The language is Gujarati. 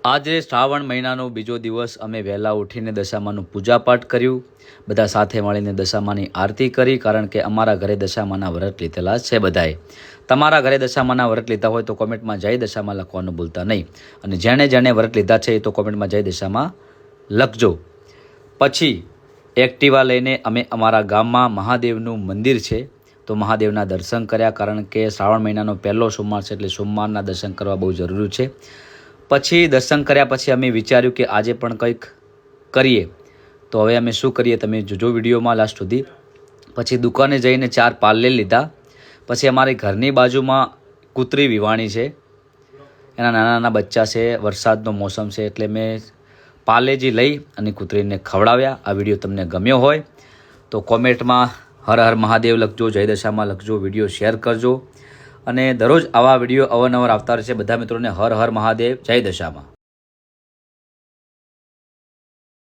આજે શ્રાવણ મહિનાનો બીજો દિવસ અમે વહેલા ઉઠીને દશામાનું પૂજાપાઠ કર્યું. બધા સાથે મળીને દશામાની આરતી કરી, કારણ કે અમારા ઘરે દશામાના વ્રત લીધેલા છે બધાએ. તમારા ઘરે દશામાના વ્રત લીધા હોય તો કોમેન્ટમાં જય દશામાં લખવાનું ભૂલતા નહીં. અને જેણે જેણે વ્રત લીધા છે એ તો કોમેન્ટમાં જય દશામાં લખજો. પછી એક્ટિવા લઈને અમે અમારા ગામમાં મહાદેવનું મંદિર છે તો મહાદેવના દર્શન કર્યા, કારણ કે શ્રાવણ મહિનાનો પહેલો સોમવાર છે એટલે સોમવારના દર્શન કરવા બહુ જરૂરી છે. પછી દર્શન કર્યા પછી અમે વિચાર્યું કે આજે પણ કંઈક કરીએ. તો હવે અમે શું કરીએ તમે જોજો વિડીયોમાં લાસ્ટ સુધી. પછી દુકાને જઈને 4 પાર્લે લીધા. પછી અમારી ઘરની બાજુમાં કૂતરી વિવાણી છે, એના નાના નાના બચ્ચા છે, વરસાદનો મોસમ છે એટલે મેં પાર્લેજી લઈ અને કૂતરીને ખવડાવ્યા. આ વિડીયો તમને ગમ્યો હોય તો કોમેન્ટમાં હર હર મહાદેવ લખજો, જય દશામાં લખજો, વિડીયો શેર કરજો. અને દરરોજ આવા વિડીયો અવારનવાર આવતા રહેશે. બધા મિત્રોને હર હર મહાદેવ, જય દશામાં.